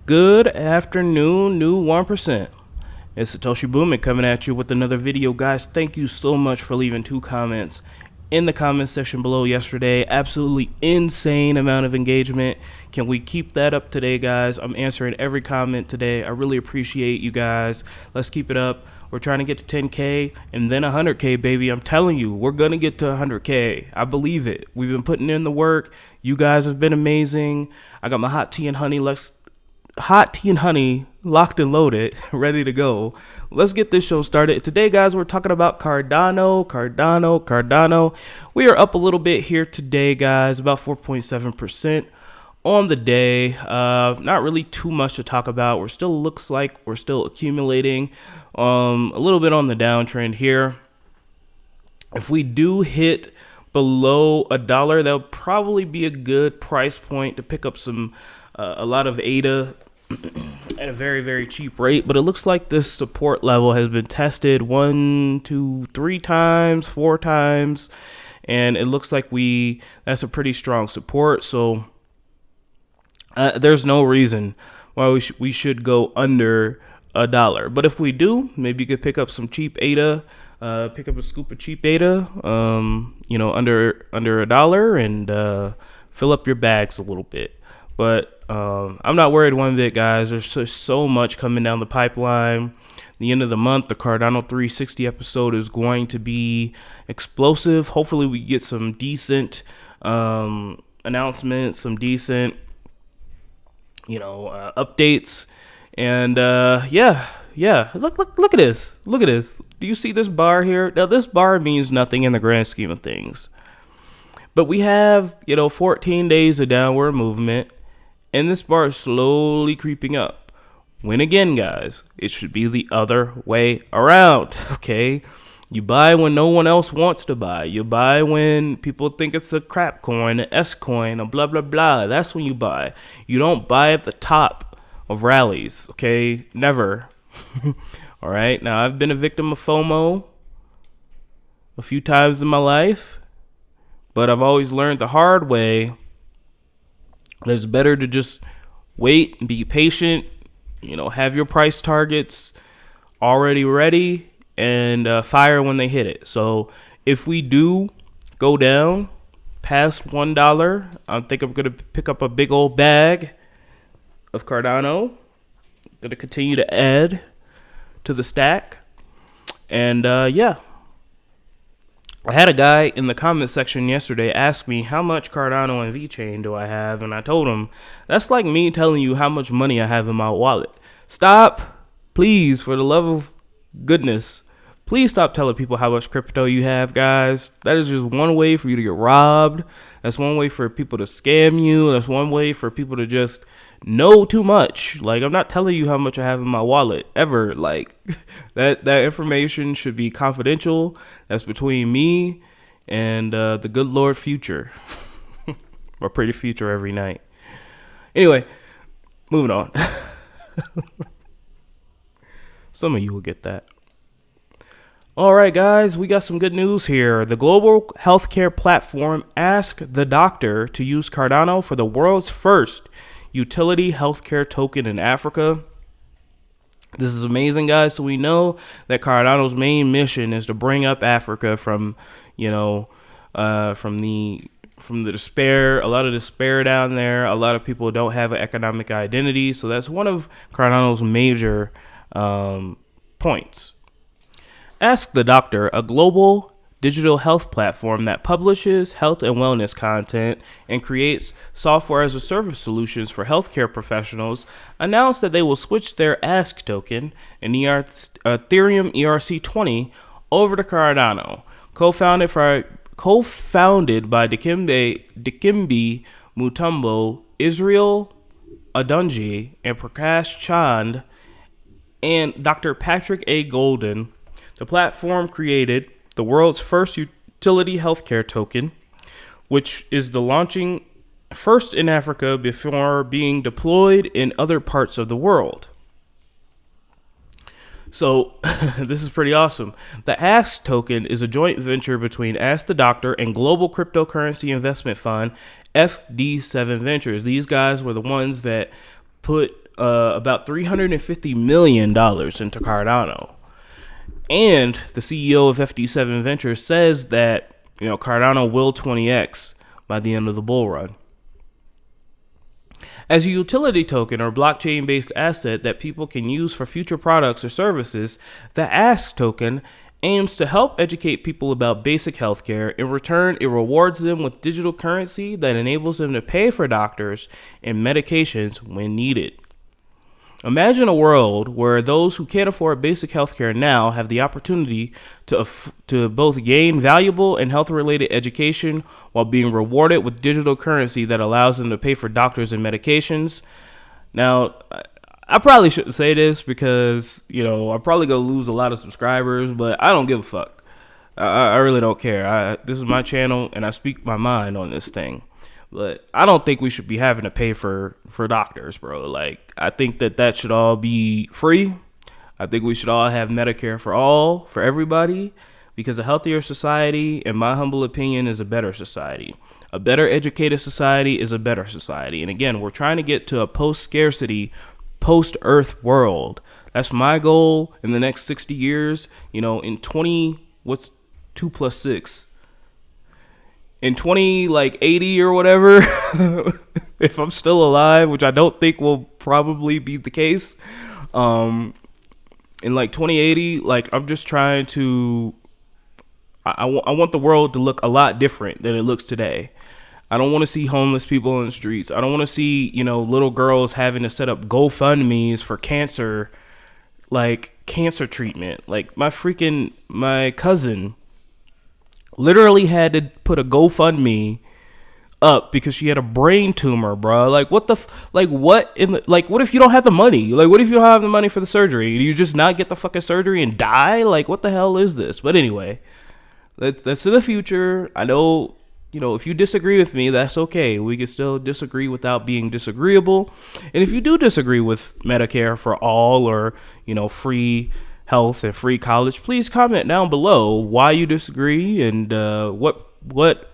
Good afternoon, new 1%. It's Satoshi Boomin coming at you with another video. Guys, thank you so much for leaving 2 comments in the comment section below yesterday. Absolutely insane amount of engagement. Can we keep that up today, guys? I'm answering every comment today. I really appreciate you guys. Let's keep it up. We're trying to get to 10K and then 100K, baby. I'm telling you, we're going to get to 100K. I believe it. We've been putting in the work. You guys have been amazing. I got my hot tea and honey locked and loaded, ready to go. Let's get this show started. Today, guys, we're talking about Cardano. We are up a little bit here today, guys, about 4.7% on the day. Not really too much to talk about. Looks like we're still accumulating a little bit on the downtrend here. If we do hit below $1, that'll probably be a good price point to pick up some a lot of ADA at a very, very cheap rate. But it looks like this support level has been tested 1, 2, 3 times, 4 times, and it looks like that's a pretty strong support. So there's no reason why we should go under $1. But if we do, maybe you could pick up some cheap ADA, pick up a scoop of cheap ADA, under $1, and fill up your bags a little bit. But I'm not worried one bit, guys. There's just so much coming down the pipeline. The end of the month, the Cardano 360 episode is going to be explosive. Hopefully we get some decent announcements, some decent, updates. And yeah. Look at this. Look at this. Do you see this bar here? Now, this bar means nothing in the grand scheme of things. But we have, 14 days of downward movement. And this bar is slowly creeping up. When again, guys, it should be the other way around, okay? You buy when no one else wants to buy. You buy when people think it's a crap coin, an S coin, a blah, blah, blah. That's when you buy. You don't buy at the top of rallies, okay? Never. All right? Now, I've been a victim of FOMO a few times in my life, but I've always learned the hard way. It's better to just wait and be patient, have your price targets already ready and fire when they hit it. So if we do go down past $1, I think I'm going to pick up a big old bag of Cardano. Going to continue to add to the stack. And yeah. I had a guy in the comment section yesterday ask me how much Cardano and VeChain do I have, and I told him that's like me telling you how much money I have in my wallet. Stop, please, for the love of goodness. Please stop telling people how much crypto you have, guys. That is just one way for you to get robbed. That's one way for people to scam you. That's one way for people to just know too much. Like, I'm not telling you how much I have in my wallet ever. Like, that information should be confidential. That's between me and the good Lord future. Or pretty future every night. Anyway, moving on. Some of you will get that. All right, guys, we got some good news here. The global healthcare platform asked the doctor to use Cardano for the world's first utility healthcare token in Africa. This is amazing, guys. So we know that Cardano's main mission is to bring up Africa from the despair, a lot of despair down there. A lot of people don't have an economic identity. So that's one of Cardano's major points. Ask the Doctor, a global digital health platform that publishes health and wellness content and creates software as a service solutions for healthcare professionals, announced that they will switch their Ask token, an Ethereum ERC20, over to Cardano. Co-founded by Dikembe Mutombo, Israel Adunji, and Prakash Chand, and Dr. Patrick A. Golden, the platform created the world's first utility healthcare token, which is the launching first in Africa before being deployed in other parts of the world. So this is pretty awesome. The Ask token is a joint venture between Ask the Doctor and global cryptocurrency investment fund FD7 Ventures. These guys were the ones that put about $350 million into Cardano. And the CEO of FD7 Ventures says that, Cardano will 20x by the end of the bull run. As a utility token or blockchain-based asset that people can use for future products or services, the Ask token aims to help educate people about basic healthcare. In return, it rewards them with digital currency that enables them to pay for doctors and medications when needed. Imagine a world where those who can't afford basic healthcare now have the opportunity to both gain valuable and health-related education while being rewarded with digital currency that allows them to pay for doctors and medications. Now, I probably shouldn't say this because, I'm probably going to lose a lot of subscribers, but I don't give a fuck. I really don't care. This is my channel, and I speak my mind on this thing. But I don't think we should be having to pay for doctors, bro. Like, I think that should all be free. I think we should all have Medicare for everybody, because a healthier society, in my humble opinion, is a better society. A better educated society is a better society. And again, we're trying to get to a post-scarcity, post-Earth world. That's my goal in the next 60 years. What's 2 plus 6? In 2080 or whatever, if I'm still alive, which I don't think will probably be the case, in 2080, I'm just trying to, I want the world to look a lot different than it looks today. I don't want to see homeless people on the streets. I don't want to see, little girls having to set up GoFundMes for cancer treatment. Like my cousin literally had to put a GoFundMe up because she had a brain tumor, bro. What if you don't have the money? What if you don't have the money for the surgery? Do you just not get the fucking surgery and die? What the hell is this? But anyway, that's in the future. I know, if you disagree with me, that's okay. We can still disagree without being disagreeable. And if you do disagree with Medicare for all or, free health and free college, please comment down below why you disagree and what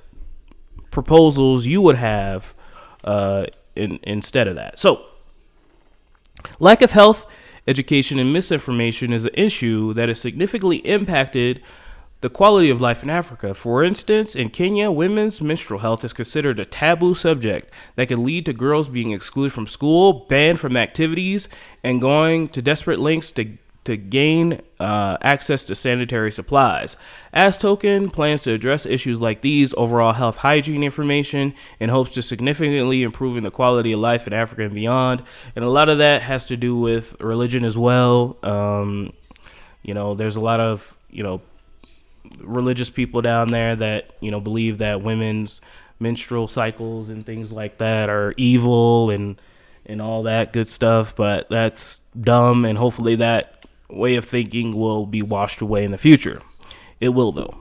proposals you would have instead of that. So, lack of health, education, and misinformation is an issue that has significantly impacted the quality of life in Africa. For instance, in Kenya, women's menstrual health is considered a taboo subject that can lead to girls being excluded from school, banned from activities, and going to desperate lengths to gain access to sanitary supplies. As Token plans to address issues like these, overall health hygiene information, in hopes to significantly improving the quality of life in Africa and beyond. And a lot of that has to do with religion as well. There's a lot of, religious people down there that, believe that women's menstrual cycles and things like that are evil and all that good stuff. But that's dumb, and hopefully that way of thinking will be washed away in the future. It will, though.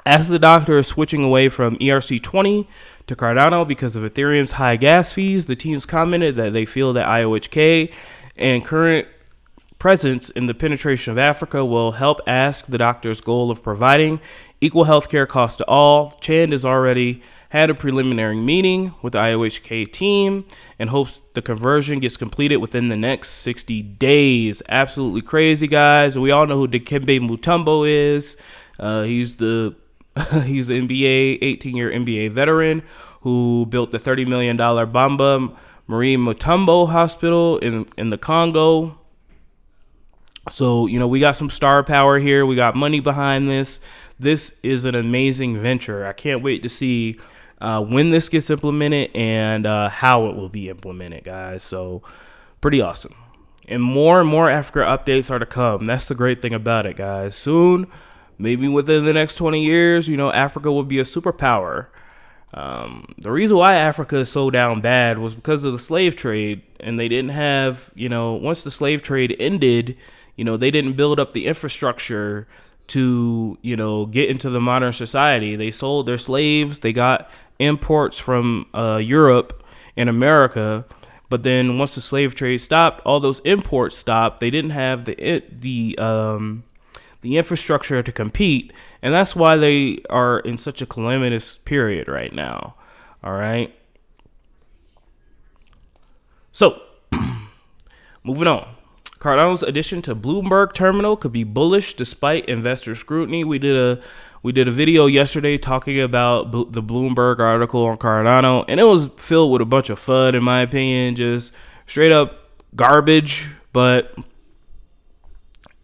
As the doctor is switching away from ERC20 to Cardano because of Ethereum's high gas fees, the teams commented that they feel that IOHK and current presence in the penetration of Africa will help Ask the doctor's goal of providing equal healthcare costs to all. Chand has already had a preliminary meeting with the IOHK team and hopes the conversion gets completed within the next 60 days. Absolutely crazy, guys. We all know who Dikembe Mutombo is. He's the NBA, 18-year NBA veteran who built the $30 million Bamba Marine Mutombo Hospital in the Congo. So, we got some star power here. We got money behind this. This is an amazing venture. I can't wait to see when this gets implemented and how it will be implemented, guys. So, pretty awesome. And more Africa updates are to come. That's the great thing about it, guys. Soon, maybe within the next 20 years, Africa will be a superpower. The reason why Africa is so down bad was because of the slave trade, and they didn't have, once the slave trade ended, they didn't build up the infrastructure to, get into the modern society. They sold their slaves. They got imports from Europe and America. But then once the slave trade stopped, all those imports stopped. They didn't have the infrastructure to compete. And that's why they are in such a calamitous period right now. All right. So Moving on. Cardano's addition to Bloomberg terminal could be bullish despite investor scrutiny. We did a video yesterday talking about the Bloomberg article on Cardano, and it was filled with a bunch of FUD, in my opinion, just straight up garbage. But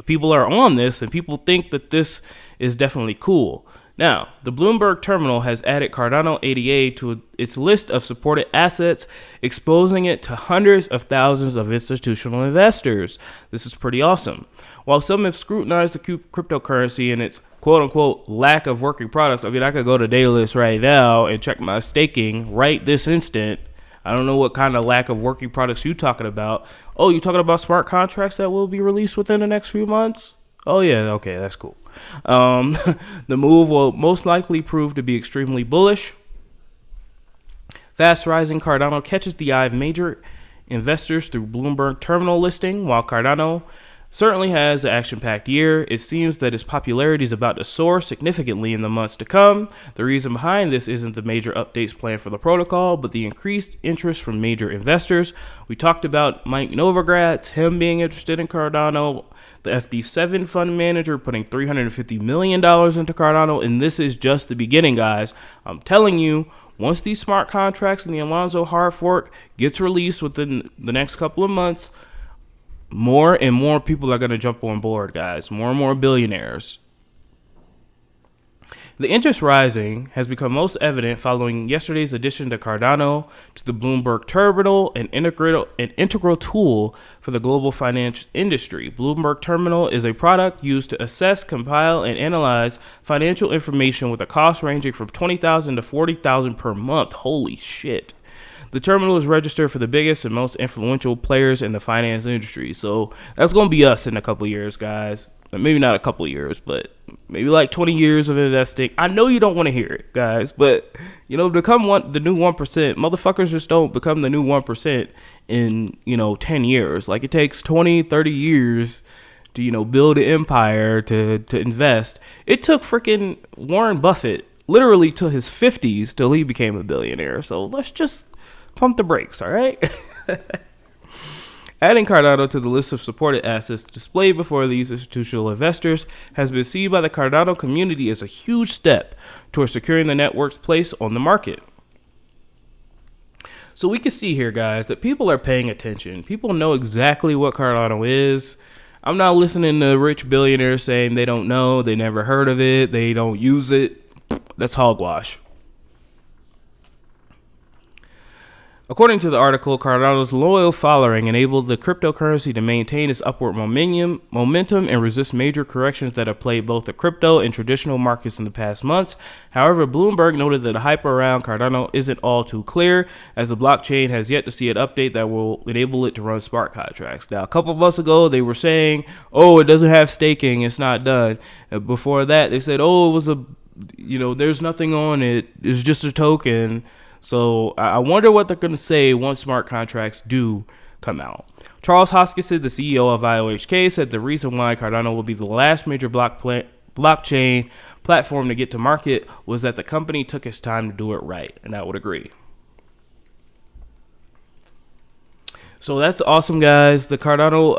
people are on this, and people think that this is definitely cool. Now, the Bloomberg terminal has added Cardano ADA to its list of supported assets, exposing it to hundreds of thousands of institutional investors. This is pretty awesome. While some have scrutinized the cryptocurrency and its quote-unquote lack of working products, I mean, I could go to Daedalus right now and check my staking right this instant. I don't know what kind of lack of working products you talking about. Oh, you talking about smart contracts that will be released within the next few months? Oh, yeah, okay, that's cool. The move will most likely prove to be extremely bullish. Fast rising Cardano catches the eye of major investors through Bloomberg terminal listing. While Cardano certainly has an action-packed year, it seems that its popularity is about to soar significantly in the months to come. The reason behind this isn't the major updates planned for the protocol, but the increased interest from major investors. We talked about Mike Novogratz, him being interested in Cardano, the FD7 fund manager putting $350 million into Cardano, and this is just the beginning, guys. I'm telling you, once these smart contracts and the Alonzo hard fork gets released within the next couple of months, more and more people are going to jump on board, guys. More and more billionaires. The interest rising has become most evident following yesterday's addition to Cardano to the Bloomberg terminal, an integral tool for the global finance industry. Bloomberg terminal is a product used to assess, compile, and analyze financial information with a cost ranging from $20,000 to $40,000 per month. Holy shit. The terminal is registered for the biggest and most influential players in the finance industry. So that's going to be us in a couple years, guys. Maybe not a couple years, but maybe like 20 years of investing. I know you don't want to hear it, guys, but, you know, become the new 1%. Motherfuckers just don't become the new 1% in, 10 years. Like, it takes 20, 30 years to, build an empire, to invest. It took freaking Warren Buffett literally till his 50s till he became a billionaire. So let's just pump the brakes, all right? Adding Cardano to the list of supported assets displayed before these institutional investors has been seen by the Cardano community as a huge step towards securing the network's place on the market. So we can see here, guys, that people are paying attention. People know exactly what Cardano is. I'm not listening to rich billionaires saying they don't know, they never heard of it, they don't use it. That's hogwash. According to the article, Cardano's loyal following enabled the cryptocurrency to maintain its upward momentum and resist major corrections that have plagued both the crypto and traditional markets in the past months. However, Bloomberg noted that the hype around Cardano isn't all too clear, as the blockchain has yet to see an update that will enable it to run smart contracts. Now, a couple of months ago, they were saying, oh, it doesn't have staking, it's not done. Before that, they said, oh, it was there's nothing on it, it's just a token. So I wonder what they're going to say once smart contracts do come out. Charles Hoskinson, the CEO of IOHK, said the reason why Cardano will be the last major blockchain platform to get to market was that the company took its time to do it right, and I would agree. So that's awesome, guys. The Cardano,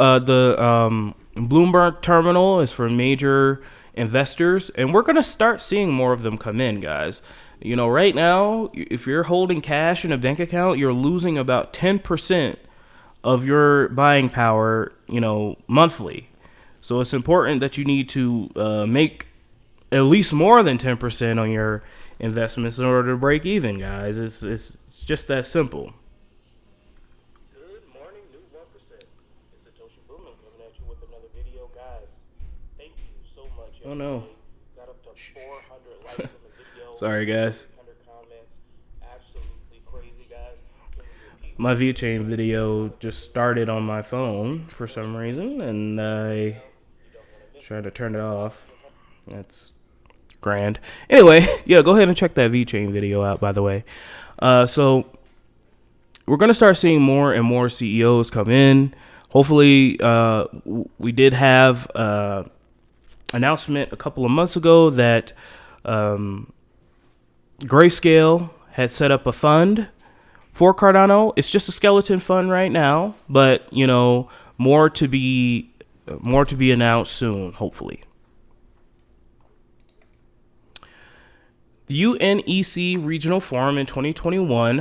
Bloomberg terminal is for major investors, and we're going to start seeing more of them come in, guys. Right now, if you're holding cash in a bank account, you're losing about 10% of your buying power, monthly. So it's important that you need to make at least more than 10% on your investments in order to break even, guys. It's just that simple. Good morning, new 1%. It's Satoshi Boomin coming at you with another video, guys. Thank you so much. Oh no. Got up to 400 likes on the video. Sorry, guys. Absolutely crazy, guys. My VeChain video just started on my phone for some reason, and I tried to turn it off. That's grand. Anyway, yeah, go ahead and check that VeChain video out, by the way. So we're going to start seeing more and more CEOs come in. Hopefully, we did have announcement a couple of months ago that Grayscale had set up a fund for Cardano. It's just a skeleton fund right now, but you know, more to be announced soon, hopefully. The UNECE Regional Forum in 2021.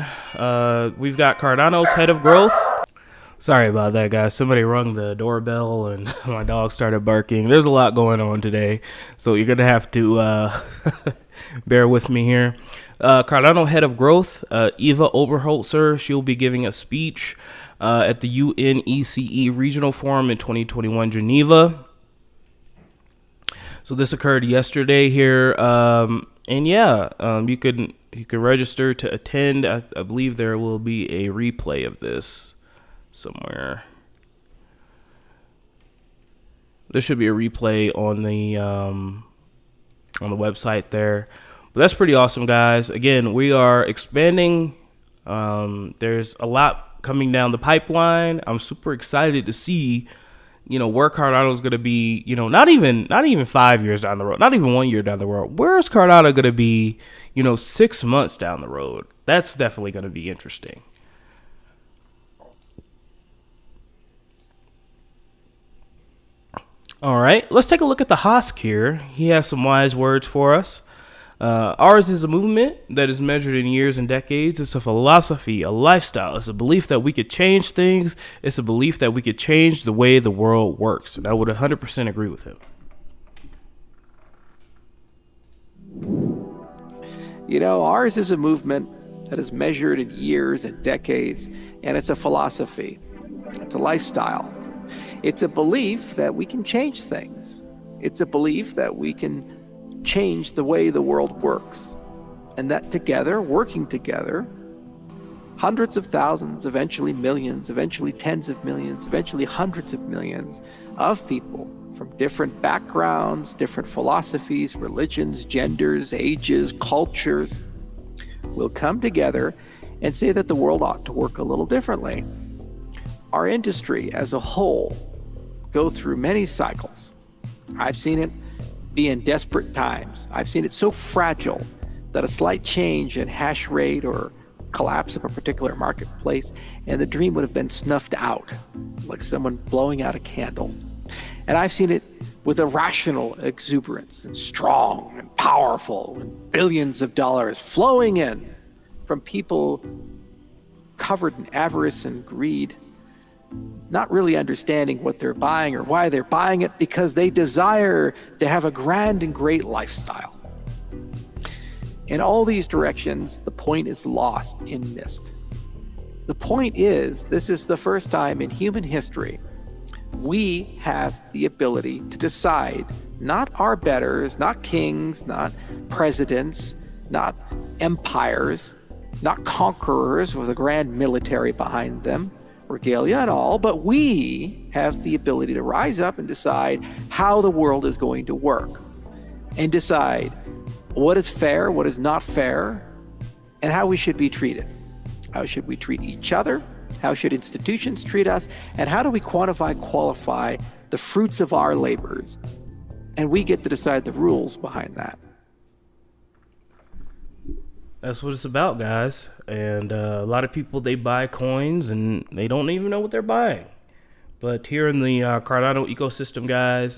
We've got Cardano's head of growth. Sorry about that, guys. Somebody rung the doorbell and my dog started barking. There's a lot going on today, so you're going to have to bear with me here. Cardano head of growth, Eva Oberholzer, she'll be giving a speech at the UNECE Regional Forum in 2021 Geneva. So this occurred yesterday here. And yeah, you can register to attend. I believe there will be a replay of this somewhere. There should be a replay on the website there. But that's pretty awesome, guys. Again, we are expanding. There's a lot coming down the pipeline. I'm super excited to see, you know, where Cardano is going to be, you know, not even 5 years down the road, not even 1 year down the road. Where's Cardano going to be, you know, 6 months down the road? That's definitely going to be interesting. All right, let's take a look at the Hosk here. He has some wise words for us. Ours is a movement that is measured in years and decades. It's a philosophy, a lifestyle. It's a belief that we could change things. It's a belief that we could change the way the world works. And I would 100% agree with him. You know, ours is a movement that is measured in years and decades, and it's a philosophy. It's a lifestyle. It's a belief that we can change things. It's a belief that we can change the way the world works, and that together, working together, hundreds of thousands, eventually millions, eventually tens of millions, eventually hundreds of millions of people from different backgrounds, different philosophies, religions, genders, ages, cultures will come together and say that the world ought to work a little differently. Our industry as a whole go through many cycles. I've seen it be in desperate times. I've seen it so fragile that a slight change in hash rate or collapse of a particular marketplace and the dream would have been snuffed out, like someone blowing out a candle. And I've seen it with irrational exuberance and strong and powerful and billions of dollars flowing in from people covered in avarice and greed, not really understanding what they're buying or why they're buying it, because they desire to have a grand and great lifestyle. In all these directions, the point is lost and missed. The point is, this is the first time in human history we have the ability to decide, not our betters, not kings, not presidents, not empires, not conquerors with a grand military behind them, regalia and all, but we have the ability to rise up and decide how the world is going to work, and decide what is fair, what is not fair, and how we should be treated. How should we treat each other? How should institutions treat us? And how do we qualify the fruits of our labors? And we get to decide the rules behind that. That's what it's about, guys. And a lot of people, they buy coins and they don't even know what they're buying. But here in the Cardano ecosystem, guys,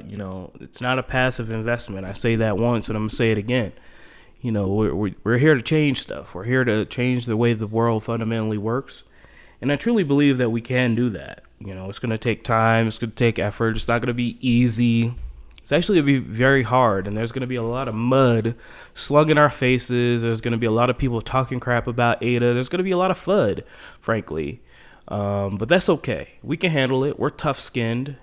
you know, it's not a passive investment. I say that once and I'm going to say it again. You know, we're here to change stuff. We're here to change the way the world fundamentally works. And I truly believe that we can do that. You know, it's going to take time. It's going to take effort. It's not going to be easy. It's actually going to be very hard, and there's going to be a lot of mud slung in our faces. There's going to be a lot of people talking crap about ADA. There's going to be a lot of FUD, frankly. But that's okay. We can handle it. We're tough-skinned.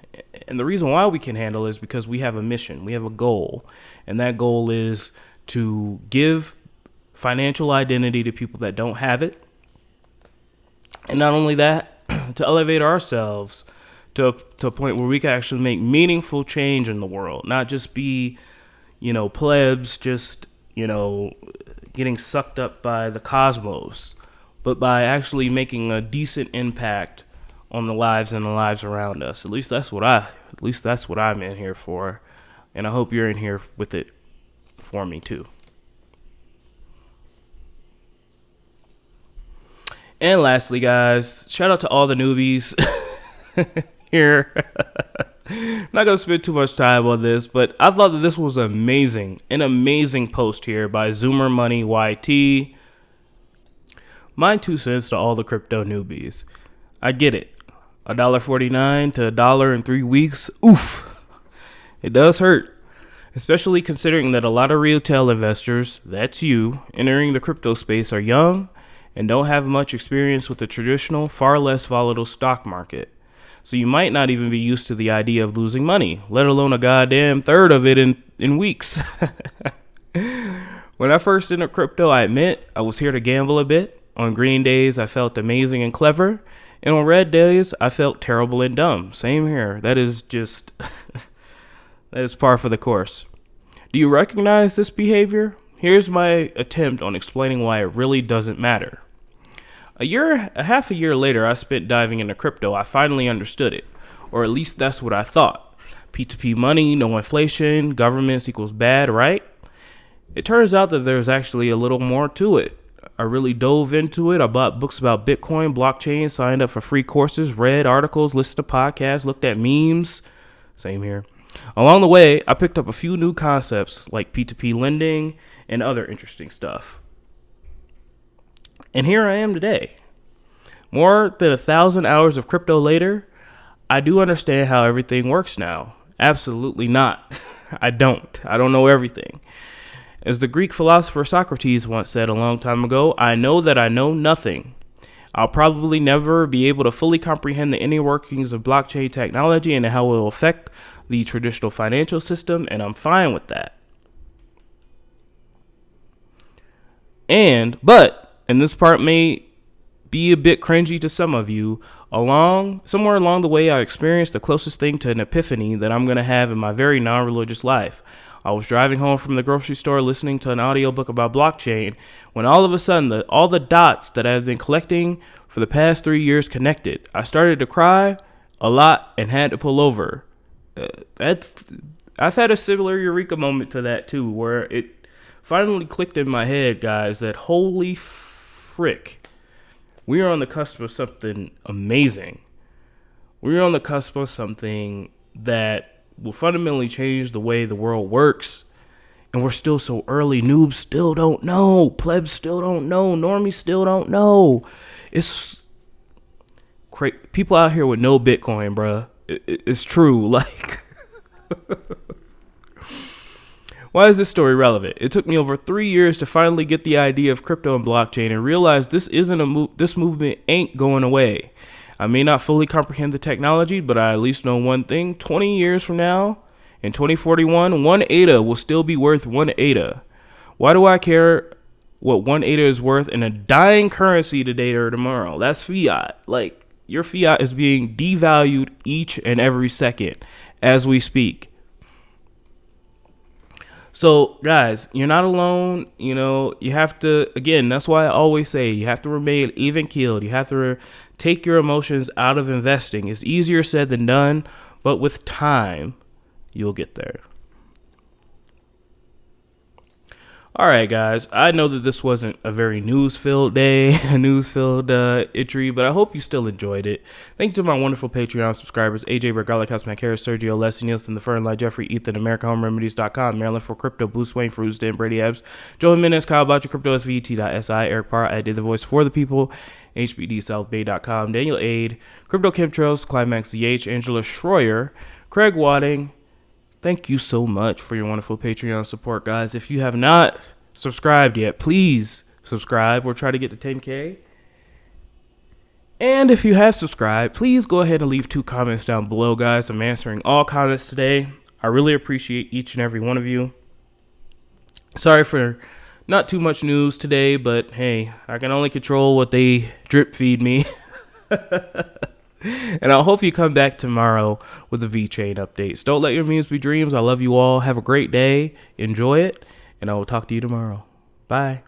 And the reason why we can handle it is because we have a mission. We have a goal. And that goal is to give financial identity to people that don't have it. And not only that, to elevate ourselves to a point where we can actually make meaningful change in the world, not just be, you know, plebs just, you know, getting sucked up by the cosmos, but by actually making a decent impact on the lives and the lives around us. At least that's what I'm in here for, and I hope you're in here with it for me too. And lastly, guys, shout out to all the newbies here. Not going to spend too much time on this, but I thought that this was amazing. An amazing post here by Zoomer Money YT. My 2 cents to all the crypto newbies. I get it. $1.49 to $1 in 3 weeks. Oof. It does hurt. Especially considering that a lot of retail investors, that's you, entering the crypto space are young and don't have much experience with the traditional, far less volatile stock market. So you might not even be used to the idea of losing money, let alone a goddamn third of it in weeks. When I first entered crypto, I admit I was here to gamble a bit. On green days, I felt amazing and clever. And on red days, I felt terrible and dumb. Same here. That is just, that is par for the course. Do you recognize this behavior? Here's my attempt on explaining why it really doesn't matter. Half a year later, I spent diving into crypto. I finally understood it, or at least that's what I thought. P2P money, no inflation, governments equals bad, right? It turns out that there's actually a little more to it. I really dove into it. I bought books about Bitcoin, blockchain, signed up for free courses, read articles, listened to podcasts, looked at memes. Same here. Along the way, I picked up a few new concepts like P2P lending and other interesting stuff. And here I am today. More than 1,000 hours of crypto later, I do understand how everything works now. Absolutely not. I don't know everything. As the Greek philosopher Socrates once said a long time ago, I know that I know nothing. I'll probably never be able to fully comprehend the inner workings of blockchain technology and how it will affect the traditional financial system, and I'm fine with that. And this part may be a bit cringy to some of you, somewhere along the way I experienced the closest thing to an epiphany that I'm going to have in my very non-religious life. I was driving home from the grocery store listening to an audiobook about blockchain when all of a sudden all the dots that I've been collecting for the past 3 years connected. I started to cry a lot and had to pull over. I've had a similar eureka moment to that too, where it finally clicked in my head, guys, that holy frick, we are on the cusp of something amazing. We're on the cusp of something that will fundamentally change the way the world works. And we're still so early. Noobs still don't know. Plebs still don't know. Normies still don't know. It's crazy. People out here with no Bitcoin, bruh. It's true. Like, why is this story relevant? It took me over 3 years to finally get the idea of crypto and blockchain and realize this movement ain't going away. I may not fully comprehend the technology, but I at least know one thing. 20 years from now, in 2041, 1 ADA will still be worth 1 ADA. Why do I care what 1 ADA is worth in a dying currency today or tomorrow? That's fiat. Like, your fiat is being devalued each and every second as we speak. So, guys, you're not alone. You know, you have to, again, that's why I always say you have to remain even keeled. You have to take your emotions out of investing. It's easier said than done, but with time, you'll get there. All right, guys, I know that this wasn't a very news-filled day, a news-filled entry, but I hope you still enjoyed it. Thank you to my wonderful Patreon subscribers, AJ, Garlic House, Mac Harris, Sergio, Leslie Nielsen, The Fern, Light, Jeffrey, Ethan, AmericaHomeRemedies.com, Maryland for Crypto, Bruce Wayne, Fruits, Dan, Brady Ebbs, Joe Jimenez, Kyle Boucher, Crypto, SVET.si, Eric Parr, I did the voice for the people, HBDSouthBay.com, Daniel Aid, Crypto Chemtrails, Climax ZH, Angela Schroyer, Craig Wadding. Thank you so much for your wonderful Patreon support, guys. If you have not subscribed yet, please subscribe. We're trying to get to 10K. And if you have subscribed, please go ahead and leave 2 comments down below, guys. I'm answering all comments today. I really appreciate each and every one of you. Sorry for not too much news today, but hey, I can only control what they drip feed me. And I hope you come back tomorrow with the VeChain updates. Don't let your memes be dreams. I love you all. Have a great day. Enjoy it. And I will talk to you tomorrow. Bye.